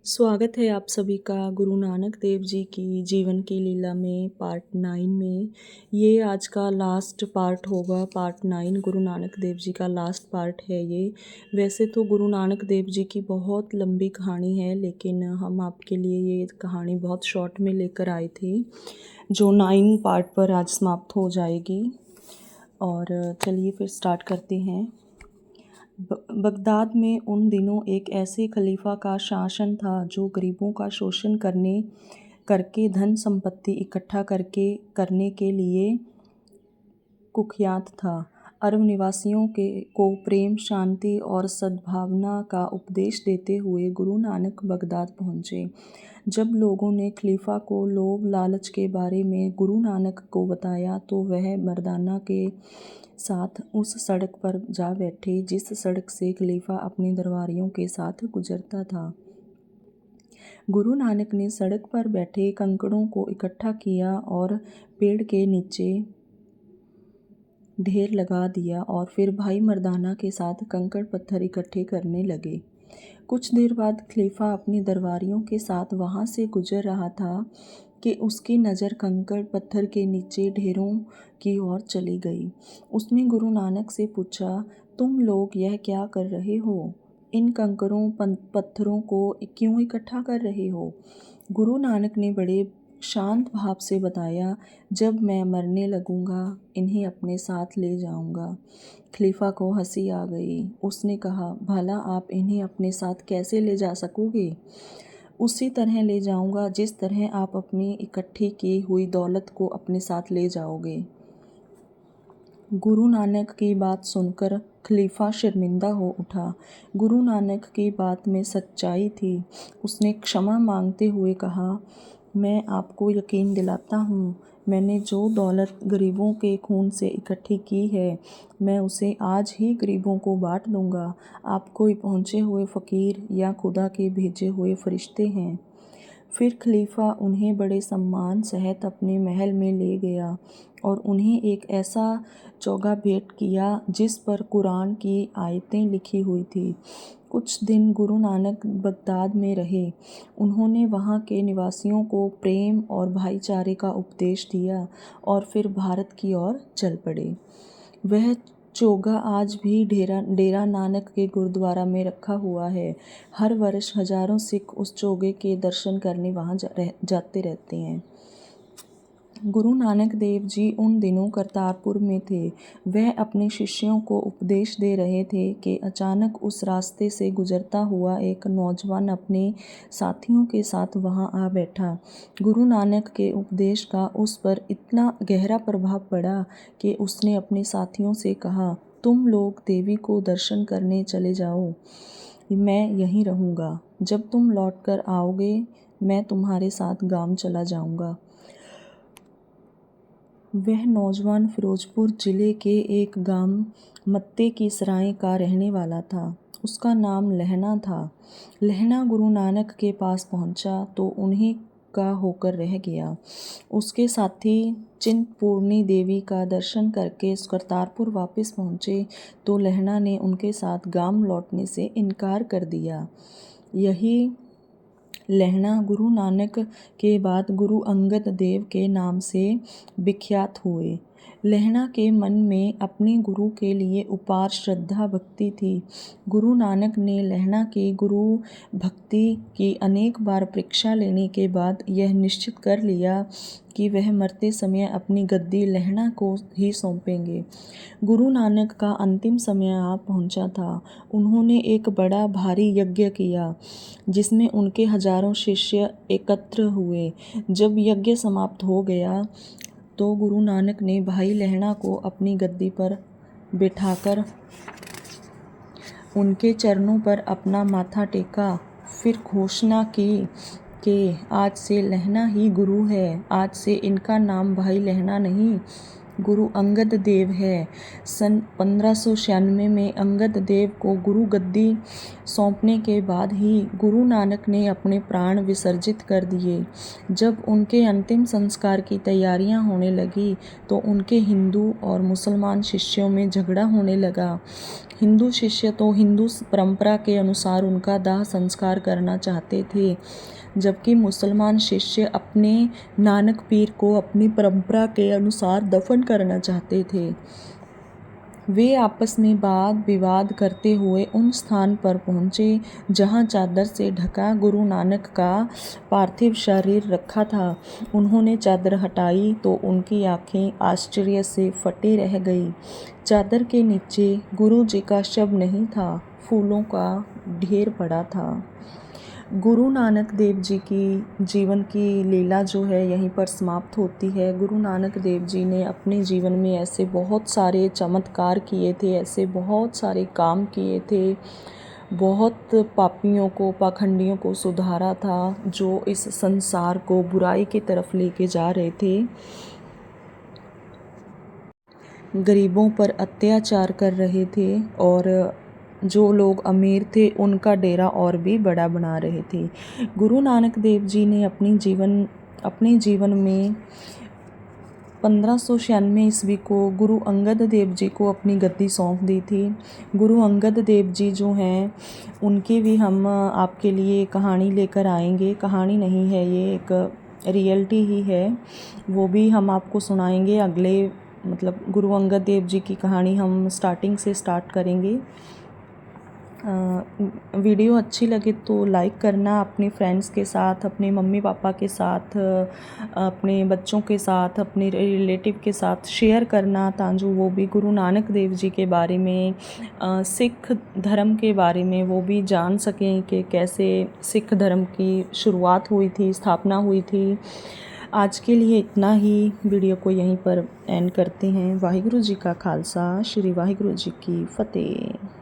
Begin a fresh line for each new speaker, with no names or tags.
स्वागत है आप सभी का गुरु नानक देव जी की जीवन की लीला में पार्ट 9 में। ये आज का लास्ट पार्ट होगा। पार्ट 9 गुरु नानक देव जी का लास्ट पार्ट है ये। वैसे तो गुरु नानक देव जी की बहुत लंबी कहानी है, लेकिन हम आपके लिए ये कहानी बहुत शॉर्ट में लेकर आए थे, जो 9 पार्ट पर आज समाप्त हो जाएगी। और चलिए फिर स्टार्ट करते हैं। बगदाद में उन दिनों एक ऐसे खलीफा का शासन था जो गरीबों का शोषण करके धन संपत्ति इकट्ठा करने के लिए कुख्यात था। अरब निवासियों को प्रेम, शांति और सद्भावना का उपदेश देते हुए गुरु नानक बगदाद पहुँचे। जब लोगों ने खलीफा को लोभ लालच के बारे में गुरु नानक को बताया तो वह मर्दाना के साथ उस सड़क पर जा बैठे जिस सड़क से खलीफा अपने दरबारियों के साथ गुजरता था। गुरु नानक ने सड़क पर बैठे कंकड़ों को इकट्ठा किया और पेड़ के नीचे ढेर लगा दिया और फिर भाई मर्दाना के साथ कंकड़ पत्थर इकट्ठे करने लगे। कुछ देर बाद खलीफा अपने दरबारियों के साथ वहाँ से गुजर रहा था कि उसकी नज़र कंकड़ पत्थर के नीचे ढेरों की ओर चली गई। उसने गुरु नानक से पूछा, तुम लोग यह क्या कर रहे हो? इन कंकड़ों पत्थरों को क्यों इकट्ठा कर रहे हो? गुरु नानक ने बड़े शांत भाव से बताया, जब मैं मरने लगूंगा इन्हें अपने साथ ले जाऊंगा। खलीफा को हंसी आ गई। उसने कहा, भला आप इन्हें अपने साथ कैसे ले जा सकोगे? उसी तरह ले जाऊंगा जिस तरह आप अपनी इकट्ठी की हुई दौलत को अपने साथ ले जाओगे। गुरु नानक की बात सुनकर खलीफा शर्मिंदा हो उठा। गुरु नानक की बात में सच्चाई थी। उसने क्षमा मांगते हुए कहा, मैं आपको यकीन दिलाता हूँ, मैंने जो दौलत गरीबों के खून से इकट्ठी की है मैं उसे आज ही गरीबों को बांट दूंगा। आप कोई पहुँचे हुए फ़कीर या खुदा के भेजे हुए फरिश्ते हैं। फिर खलीफा उन्हें बड़े सम्मान सहित अपने महल में ले गया और उन्हें एक ऐसा चोगा भेंट किया जिस पर कुरान की आयतें लिखी हुई थी। कुछ दिन गुरु नानक बगदाद में रहे। उन्होंने वहाँ के निवासियों को प्रेम और भाईचारे का उपदेश दिया और फिर भारत की ओर चल पड़े। वह चोगा आज भी डेरा नानक के गुरुद्वारा में रखा हुआ है। हर वर्ष हजारों सिख उस चोगे के दर्शन करने वहाँ जाते रहते हैं। गुरु नानक देव जी उन दिनों करतारपुर में थे। वह अपने शिष्यों को उपदेश दे रहे थे कि अचानक उस रास्ते से गुजरता हुआ एक नौजवान अपने साथियों के साथ वहां आ बैठा। गुरु नानक के उपदेश का उस पर इतना गहरा प्रभाव पड़ा कि उसने अपने साथियों से कहा, तुम लोग देवी को दर्शन करने चले जाओ, मैं यहीं रहूँगा। जब तुम लौट कर आओगे मैं तुम्हारे साथ गांव चला जाऊँगा। वह नौजवान फिरोजपुर जिले के एक गांव मत्ते की सराय का रहने वाला था। उसका नाम लहना था। लहना गुरु नानक के पास पहुंचा तो उन्हीं का होकर रह गया। उसके साथी चिंतपूर्णी देवी का दर्शन करके करतारपुर वापस पहुंचे तो लहना ने उनके साथ गांव लौटने से इनकार कर दिया। यही लहना गुरु नानक के बाद गुरु अंगद देव के नाम से विख्यात हुए। लहना के मन में अपने गुरु के लिए अपार श्रद्धा भक्ति थी। गुरु नानक ने लहना की गुरु भक्ति की अनेक बार परीक्षा लेने के बाद यह निश्चित कर लिया कि वह मरते समय अपनी गद्दी लहना को ही सौंपेंगे। गुरु नानक का अंतिम समय आ पहुंचा था। उन्होंने एक बड़ा भारी यज्ञ किया जिसमें उनके हजारों शिष्य एकत्र हुए। जब यज्ञ समाप्त हो गया तो गुरु नानक ने भाई लहना को अपनी गद्दी पर बिठाकर उनके चरणों पर अपना माथा टेका। फिर घोषणा की कि आज से लहना ही गुरु है। आज से इनका नाम भाई लहना नहीं गुरु अंगद देव है। सन 1596 में अंगद देव को गुरु गद्दी सौंपने के बाद ही गुरु नानक ने अपने प्राण विसर्जित कर दिए। जब उनके अंतिम संस्कार की तैयारियां होने लगी तो उनके हिंदू और मुसलमान शिष्यों में झगड़ा होने लगा। हिंदू शिष्य तो हिंदू परंपरा के अनुसार उनका दाह संस्कार करना चाहते थे, जबकि मुसलमान शिष्य अपने नानक पीर को अपनी परंपरा के अनुसार दफन करना चाहते थे। वे आपस में वाद विवाद करते हुए उन स्थान पर पहुँचे जहाँ चादर से ढका गुरु नानक का पार्थिव शरीर रखा था। उन्होंने चादर हटाई तो उनकी आंखें आश्चर्य से फटे रह गई। चादर के नीचे गुरु जी का शव नहीं था, फूलों का ढेर पड़ा था। गुरु नानक देव जी की जीवन की लीला जो है यहीं पर समाप्त होती है। गुरु नानक देव जी ने अपने जीवन में ऐसे बहुत सारे चमत्कार किए थे, ऐसे बहुत सारे काम किए थे, बहुत पापियों को, पाखंडियों को सुधारा था, जो इस संसार को बुराई की तरफ लेके जा रहे थे। गरीबों पर अत्याचार कर रहे थे और जो लोग अमीर थे उनका डेरा और भी बड़ा बना रहे थे। गुरु नानक देव जी ने अपने जीवन में 1596 ईस्वी को गुरु अंगद देव जी को अपनी गद्दी सौंप दी थी। गुरु अंगद देव जी जो हैं उनकी भी हम आपके लिए कहानी लेकर आएंगे। कहानी नहीं है, ये एक रियलिटी ही है, वो भी हम आपको सुनाएंगे अगले गुरु अंगद देव जी की कहानी हम स्टार्टिंग से स्टार्ट करेंगे। वीडियो अच्छी लगे तो लाइक करना, अपने फ्रेंड्स के साथ, अपने मम्मी पापा के साथ, अपने बच्चों के साथ, अपने रिलेटिव के साथ शेयर करना, ताकि वो भी गुरु नानक देव जी के बारे में, सिख धर्म के बारे में वो भी जान सकें कि कैसे सिख धर्म की शुरुआत हुई थी, स्थापना हुई थी। आज के लिए इतना ही। वीडियो को यहीं पर एंड करते हैं। वाहिगुरु जी का खालसा, श्री वाहिगुरु जी की फतेह।